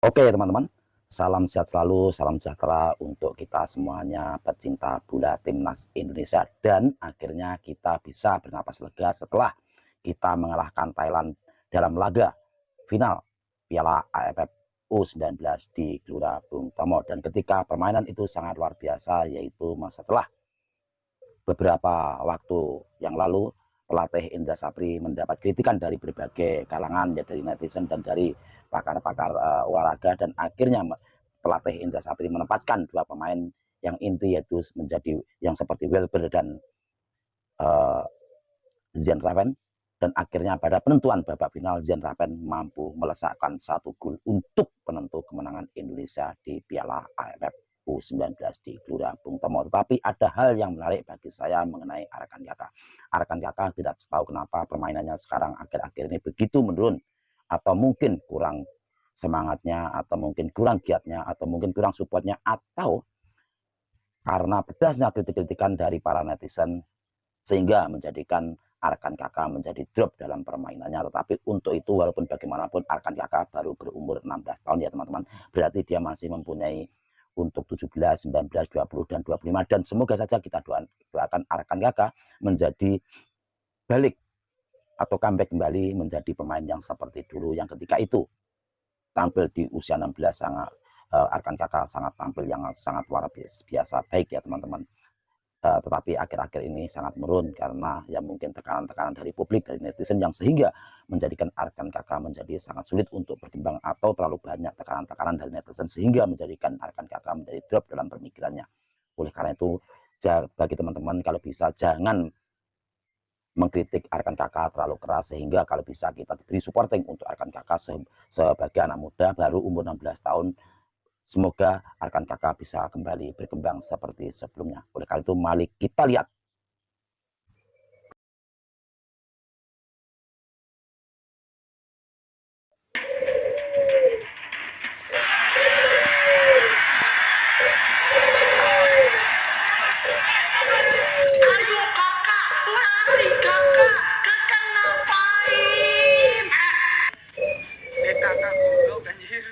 Oke teman-teman, salam sehat selalu, salam sejahtera untuk kita semuanya pecinta bola timnas Indonesia. Dan akhirnya kita bisa bernapas lega setelah kita mengalahkan Thailand dalam laga final Piala AFF U19 di Gelora Bung Tomo. Dan ketika permainan itu sangat luar biasa, yaitu setelah beberapa waktu yang lalu pelatih Indra Sapri mendapat kritikan dari berbagai kalangan, ya dari netizen dan dari pakar-pakar olahraga, dan akhirnya pelatih Indra Sapri menempatkan dua pemain yang inti, yaitu menjadi yang seperti Welber dan Zian Raven, dan akhirnya pada penentuan babak final Zian Raven mampu melesakkan satu gol untuk penentu kemenangan Indonesia di Piala AFF U19 di Gelora Bung Tomo. Tetapi ada hal yang menarik bagi saya mengenai Arkan Kakak. Arkan Kakak tidak tahu kenapa permainannya sekarang akhir-akhir ini begitu menurun, atau mungkin kurang semangatnya, atau mungkin kurang giatnya, atau mungkin kurang supportnya, atau karena pedasnya kritik-kritikan dari para netizen sehingga menjadikan Arkan Kakak menjadi drop dalam permainannya. Tetapi untuk itu, walaupun bagaimanapun Arkan Kakak baru berumur 16 tahun ya teman-teman, berarti dia masih mempunyai untuk 17, 19, 20, dan 25. Dan semoga saja kita doakan Arkan Kakak menjadi balik atau comeback kembali menjadi pemain yang seperti dulu, yang ketika itu tampil di usia 16 sangat Arkan Kakak sangat tampil yang sangat luar biasa baik ya teman-teman. Tetapi akhir-akhir ini sangat menurun karena ya mungkin tekanan-tekanan dari publik, dari netizen, yang sehingga menjadikan Arkan Kakak menjadi sangat sulit untuk berkembang, atau terlalu banyak tekanan-tekanan dari netizen sehingga menjadikan Arkan Kakak menjadi drop dalam pemikirannya. Oleh karena itu, bagi teman-teman kalau bisa jangan mengkritik Arkan Kakak terlalu keras, sehingga kalau bisa kita beri supporting untuk Arkan Kakak sebagai anak muda baru umur 16 tahun. Semoga Arkan Kakak bisa kembali berkembang seperti sebelumnya. Oleh karena itu, mari kita lihat. Ayo kakak, lari kakak, kakak ngapain? Kakak goblok anjir.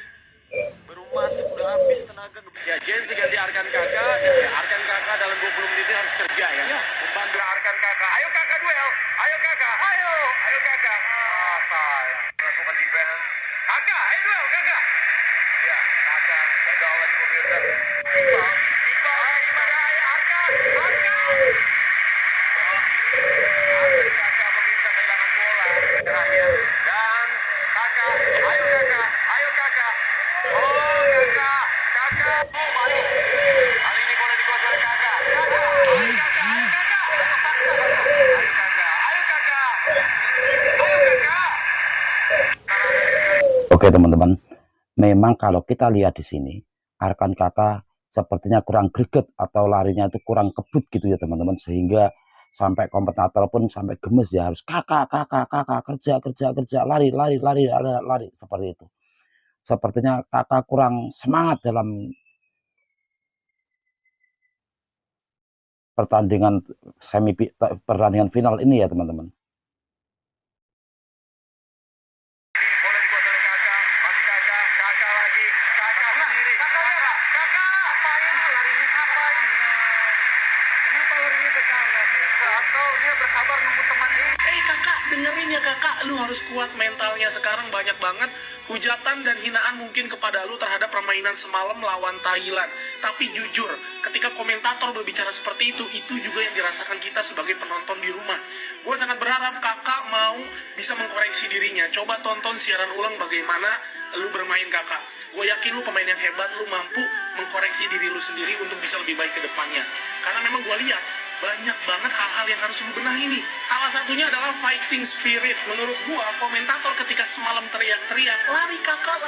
Baru masuk udah habis tenaga. Ya Jensi ganti Arkan Kakak. Ya, Arkan Kakak dalam 20 menit ini harus kerja ya. Membantu Arkan Kakak. Ayo kakak duel. Ayo kakak. Ayo kakak. Sayang. Melakukan defense. Kakak, ayo duel kakak. Ya, kakak gagal lagi pemirsa. Iqbal. Kepada Arkan. Arkan kakak pemirsa kehilangan bola. Terakhir. Dan kakak. Ayo kakak. Ayo kakak. Oh kakak. Oh balik. Kali ini boleh dikuasai oleh kakak. Ayo kakak. Jangan paksa kakak. Ayo kakak. Ayo kakak. Oke teman-teman, memang kalau kita lihat di sini, Arkan Kakak sepertinya kurang greget atau larinya itu kurang kebut gitu ya teman-teman, sehingga sampai komentator pun sampai gemes ya, harus kakak kerja lari seperti itu. Sepertinya Kakak kurang semangat dalam pertandingan final ini ya teman-teman. Boleh dikuasai oleh kakak. Masih kakak. Kakak lagi. Kakak sendiri. Kakak. Ngapain larinya, ngapain? Kenapa larinya ke kanan ya? Atau dia bersabar nunggu temannya. Kakak, dengerin ya kakak, lu harus kuat mentalnya. Sekarang banyak banget hujatan dan hinaan mungkin kepada lu terhadap permainan semalam lawan Thailand. Tapi jujur, ketika komentator berbicara seperti itu juga yang dirasakan kita sebagai penonton di rumah. Gue sangat berharap kakak mau bisa mengkoreksi dirinya. Coba tonton siaran ulang bagaimana lu bermain kakak. Gue yakin lu pemain yang hebat, lu mampu mengkoreksi diri lu sendiri untuk bisa lebih baik ke depannya. Karena memang gue lihat banyak banget hal-hal yang harus lu benahi nih. Salah satunya adalah fighting spirit. Menurut gua, komentator ketika semalam teriak-teriak, lari kakak,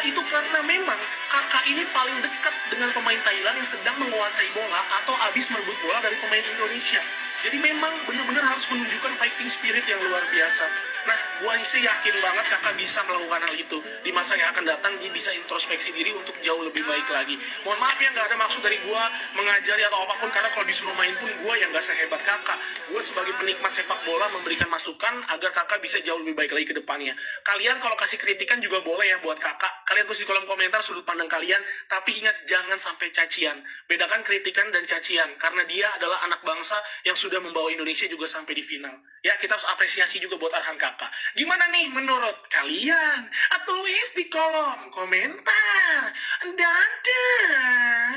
itu karena memang kakak ini paling dekat dengan pemain Thailand yang sedang menguasai bola atau habis merebut bola dari pemain Indonesia. Jadi memang benar-benar harus menunjukkan fighting spirit yang luar biasa. Nah, Gua sih yakin banget kakak bisa melakukan hal itu. Di masa yang akan datang dia bisa introspeksi diri untuk jauh lebih baik lagi. Mohon maaf ya, nggak ada maksud dari gua mengajari atau apapun, karena kalau disuruh main pun gua yang nggak sehebat kakak. Gua sebagai penikmat sepak bola memberikan masukan agar kakak bisa jauh lebih baik lagi ke depannya. Kalian kalau kasih kritikan juga boleh ya buat kakak. Kalian tulis di kolom komentar sudut pandang kalian, tapi ingat jangan sampai cacian. Bedakan kritikan dan cacian, karena dia adalah anak bangsa yang sudah membawa Indonesia juga sampai di final. Ya, kita harus apresiasi juga buat Arhan kakak. Gimana nih menurut kalian? Tulis di kolom komentar. Dadah.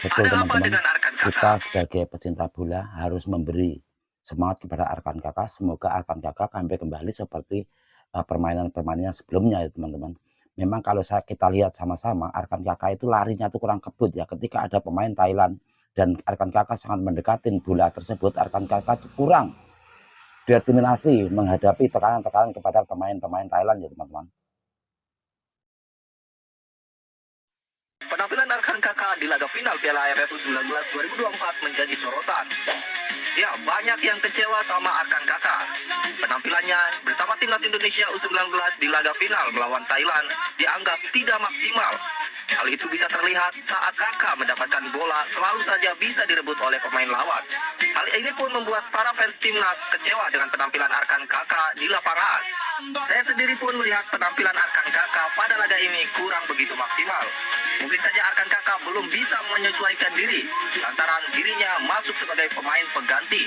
Betul Ada apa teman-teman, dengan Arkan kita Kakak? sebagai pecinta bola harus memberi semangat kepada Arkan kakak. Semoga Arkan kakak sampai kembali seperti permainan-permainannya sebelumnya ya teman-teman. Memang kalau kita lihat sama-sama, Arkan kakak itu larinya tuh kurang kebut ya. Ketika ada pemain Thailand dan Arkan kakak sangat mendekatin bola tersebut, Arkan kakak itu kurang determinasi menghadapi tekanan-tekanan kepada pemain-pemain Thailand ya teman-teman. Penampilan Arkan Kakak di laga final Piala AFF U19 2024 menjadi sorotan. Ya, banyak yang kecewa sama Arkan Kakak. Penampilannya bersama timnas Indonesia U19 di laga final melawan Thailand dianggap tidak maksimal. Hal itu bisa terlihat saat Kakak mendapatkan bola selalu saja bisa direbut oleh pemain lawan. Hal ini pun membuat para fans timnas kecewa dengan penampilan Arkan Kakak di lapangan. Saya sendiri pun melihat penampilan Arkan Kakak pada laga ini kurang begitu maksimal. Mungkin saja Arkan Kakak belum bisa menyesuaikan diri lantaran dirinya masuk sebagai pemain pengganti.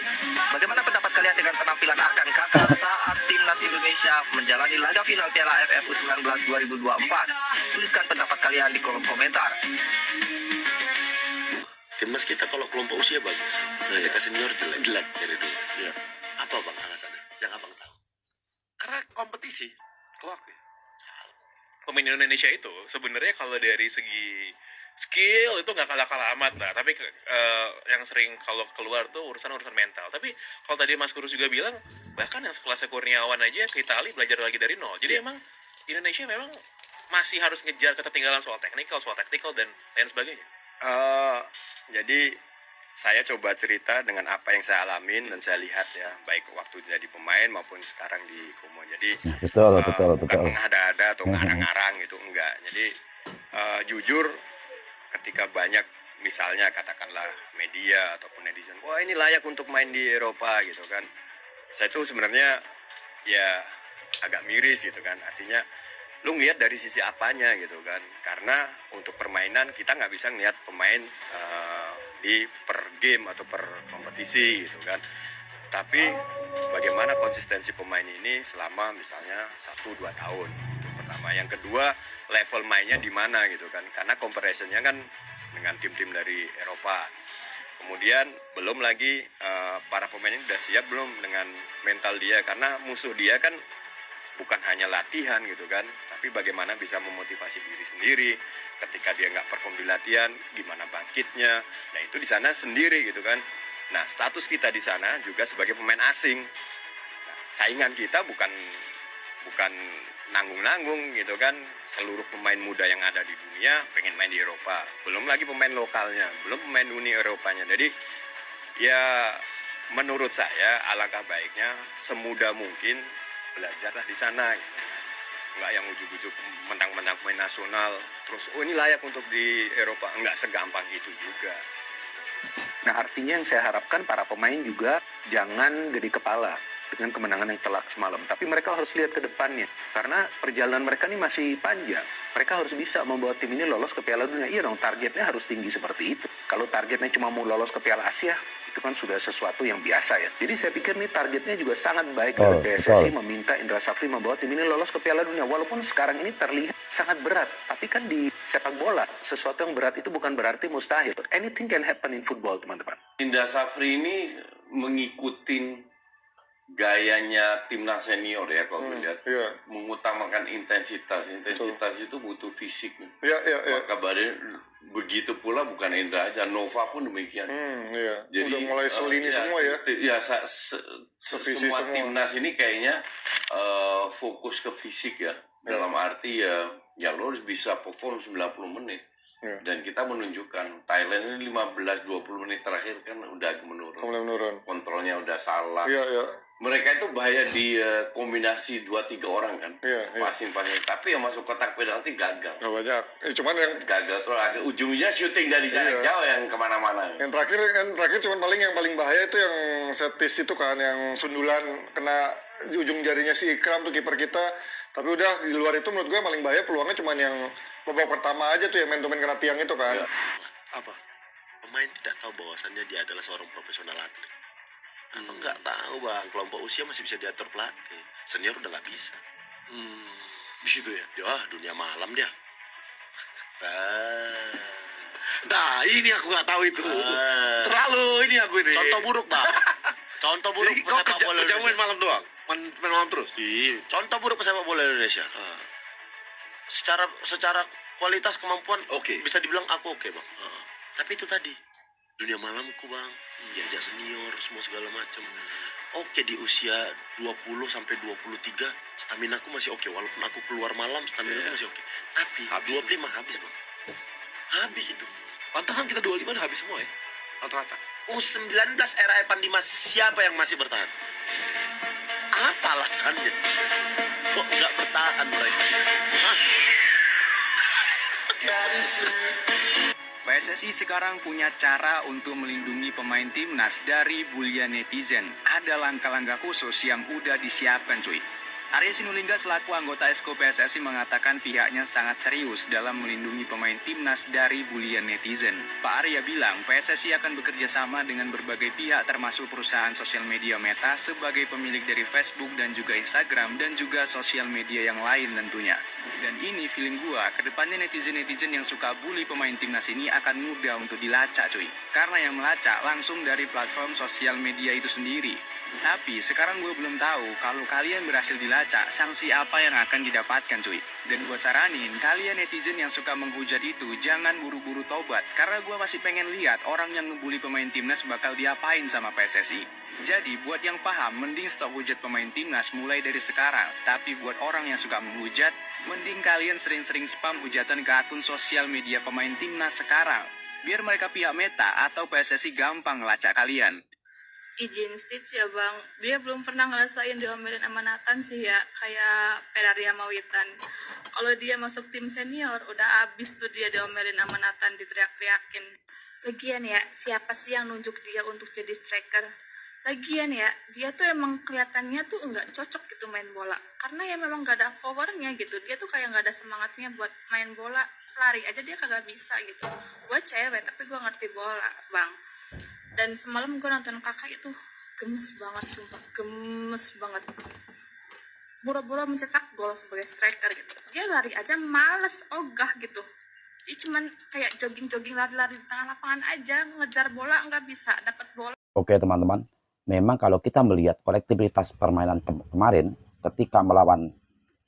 Bagaimana pendapat kalian dengan penampilan Arkan Kakak saat timnas Indonesia menjalani laga final Piala AFF U19 2024? Tuliskan pendapat kalian di kolom komentar. Timnas kita kalau kelompok usia bagus, kita senior jelek dari dulu. Iya. Apa bang alasannya? Yang abang tahu? Karena kompetisi, klub ya. Pemain Indonesia itu sebenarnya kalau dari segi skill itu nggak kalah amat lah. Tapi yang sering kalau keluar tuh urusan mental. Tapi kalau tadi Mas Kurus juga bilang, bahkan yang sekelasnya Kurniawan aja ke Itali belajar lagi dari nol. Jadi emang Indonesia memang masih harus ngejar ketertinggalan soal taktikal dan lain sebagainya. Jadi saya coba cerita dengan apa yang saya alamin dan saya lihat ya, baik waktu jadi pemain maupun sekarang di Como. Jadi Betul. bukan mengada-ada atau ngarang-ngarang gitu, enggak. Jadi jujur ketika banyak misalnya katakanlah media ataupun netizen, wah ini layak untuk main di Eropa gitu kan. Saya tuh sebenarnya ya agak miris gitu kan. Artinya lu ngeliat dari sisi apanya gitu kan. Karena untuk permainan kita nggak bisa ngeliat pemain di per game atau per kompetisi gitu kan. Tapi bagaimana konsistensi pemain ini selama misalnya 1-2 tahun itu pertama. Yang kedua, level mainnya di mana gitu kan. Karena comparisonnya kan dengan tim-tim dari Eropa. Kemudian belum lagi para pemain ini udah siap belum dengan mental dia, karena musuh dia kan bukan hanya latihan gitu kan, tapi bagaimana bisa memotivasi diri sendiri ketika dia nggak perform di latihan, gimana bangkitnya. Nah itu di sana sendiri gitu kan. Nah status kita di sana juga sebagai pemain asing. Nah, saingan kita bukan nanggung-nanggung gitu kan. Seluruh pemain muda yang ada di dunia pengen main di Eropa. Belum lagi pemain lokalnya, belum pemain Uni Eropanya. Jadi ya menurut saya alangkah baiknya semudah mungkin belajarlah di sana gitu. Nggak yang ujuk-ujuk mentang-mentang pemain nasional terus oh ini layak untuk di Eropa, nggak segampang itu juga. Nah artinya yang saya harapkan para pemain juga jangan gede kepala dengan kemenangan yang telak semalam, tapi mereka harus lihat ke depannya karena perjalanan mereka ini masih panjang. Mereka harus bisa membawa tim ini lolos ke Piala Dunia. Iya dong, targetnya harus tinggi seperti itu. Kalau targetnya cuma mau lolos ke Piala Asia, itu kan sudah sesuatu yang biasa ya. Jadi saya pikir nih targetnya juga sangat baik dari PSSI meminta Indra Safri membawa tim ini lolos ke Piala Dunia. Walaupun sekarang ini terlihat sangat berat, tapi kan di sepak bola sesuatu yang berat itu bukan berarti mustahil. Anything can happen in football, teman-teman. Indra Safri ini mengikutin gayanya timnas senior ya kalau melihat, mengutamakan intensitas itu butuh fisik. Maka begitu pula bukan Indra aja, Nova pun demikian. Jadi udah mulai selini semua ya. Semua timnas ini kayaknya fokus ke fisik ya. Dalam arti ya lo harus bisa perform 90 menit. Dan kita menunjukkan Thailand ini 15-20 menit terakhir kan udah menurun. Kontrolnya udah salah. mereka itu bahaya di kombinasi 2-3 orang kan, passing-passing. Tapi yang masuk kotak penalti gagal. Gak banyak. Cuman yang gagal terus akhir ujungnya syuting dari jarak jauh yang kemana-mana. Yang terakhir cuman yang paling bahaya itu yang set piece itu kan, yang sundulan kena di ujung jarinya si Ikram tuh kiper kita. Tapi udah di luar itu menurut gue yang paling bahaya peluangnya cuman yang babak pertama aja tuh yang main kena tiang itu kan. Apa? Pemain tidak tahu bahwasannya dia adalah seorang profesional atlet. Abang nggak tahu bang, kelompok usia masih bisa diatur pelatih, senior udah nggak bisa. Di situ ya? Ya, dunia malam dia. Nah, ini aku nggak tahu itu. Terlalu ini aku ini. Contoh buruk bang. Contoh buruk pesepak bola Indonesia. Main malam doang, main malam terus. Iya. Contoh buruk pesepak bola Indonesia. Secara kualitas kemampuan, bisa dibilang aku oke bang. Tapi itu tadi. Dunia malamku bang, diajak senior, semua segala macam. Oke, di usia 20 sampai 23, stamina aku masih oke. Walaupun aku keluar malam, stamina aku masih oke. Tapi 25 habis bang. Habis itu. Pantasan kita 25 udah habis semua ya? Rata-rata. U19 era Evan Dimas, siapa yang masih bertahan? Apa alasannya? Kok nggak bertahan mereka? PSSI sekarang punya cara untuk melindungi pemain timnas dari bulian netizen. Ada langkah-langkah khusus yang udah disiapkan cuy. Arya Sinulinga selaku anggota Esko PSSI mengatakan pihaknya sangat serius dalam melindungi pemain timnas dari bulian netizen. Pak Arya bilang PSSI akan bekerja sama dengan berbagai pihak termasuk perusahaan sosial media Meta sebagai pemilik dari Facebook dan juga Instagram dan juga sosial media yang lain tentunya. Dan ini feeling gua, kedepannya netizen-netizen yang suka bully pemain timnas ini akan mudah untuk dilacak cuy. Karena yang melacak langsung dari platform sosial media itu sendiri. Tapi sekarang gue belum tahu kalau kalian berhasil dilacak, sanksi apa yang akan didapatkan cuy. Dan gue saranin kalian netizen yang suka menghujat itu jangan buru-buru tobat. Karena gue masih pengen lihat orang yang ngebully pemain timnas bakal diapain sama PSSI. Jadi buat yang paham mending stop hujat pemain timnas mulai dari sekarang. Tapi buat orang yang suka menghujat, mending kalian sering-sering spam hujatan ke akun sosial media pemain timnas sekarang. Biar mereka pihak Meta atau PSSI gampang ngelacak kalian. Izin Stitch ya bang, dia belum pernah ngerasain diomelin sama Nathan sih ya, kayak Peraria Mawitan. Kalau dia masuk tim senior, udah abis tuh dia diomelin sama Nathan, diteriak-teriakin. Lagian ya, siapa sih yang nunjuk dia untuk jadi striker? Lagian ya, dia tuh emang kelihatannya tuh nggak cocok gitu main bola. Karena ya memang gak ada powernya gitu, dia tuh kayak gak ada semangatnya buat main bola. Lari aja dia kagak bisa gitu. Gue cewek, tapi gue ngerti bola bang. Dan semalam gue nonton kakak itu gemes banget, sumpah gemes banget. Boro-boro mencetak gol sebagai striker gitu. Dia lari aja males, ogah gitu. Dia cuman kayak jogging-jogging lari-lari di tengah lapangan aja, ngejar bola nggak bisa, dapat bola. Oke teman-teman, memang kalau kita melihat kolektivitas permainan kemarin ketika melawan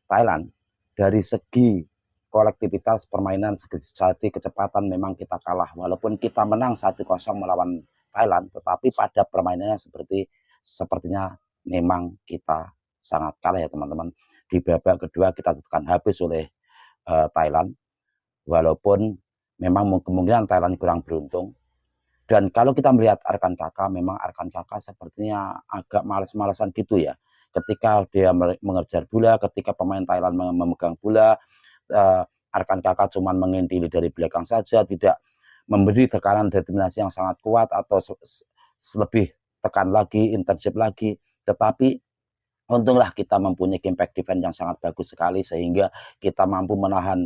Thailand, dari segi kolektivitas permainan, segi kecepatan memang kita kalah. Walaupun kita menang 1-0 melawan Thailand, tetapi pada permainannya sepertinya memang kita sangat kalah ya teman-teman. Di babak kedua kita tekan habis oleh Thailand, walaupun memang kemungkinan Thailand kurang beruntung. Dan kalau kita melihat Arkan Kakak, memang Arkan Kakak sepertinya agak males-malesan gitu ya. Ketika dia mengejar bola, ketika pemain Thailand memegang bola, Arkan Kakak cuma mengintili dari belakang saja, tidak memberi tekanan determinasi yang sangat kuat atau lebih tekan lagi, intensif lagi. Tetapi untunglah kita mempunyai impact defense yang sangat bagus sekali sehingga kita mampu menahan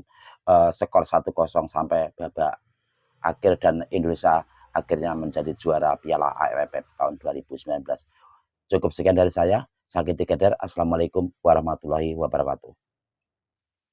skor 1-0 sampai babak akhir dan Indonesia akhirnya menjadi juara Piala AFF tahun 2019. Cukup sekian dari saya. Sakiti Kader. Assalamualaikum warahmatullahi wabarakatuh.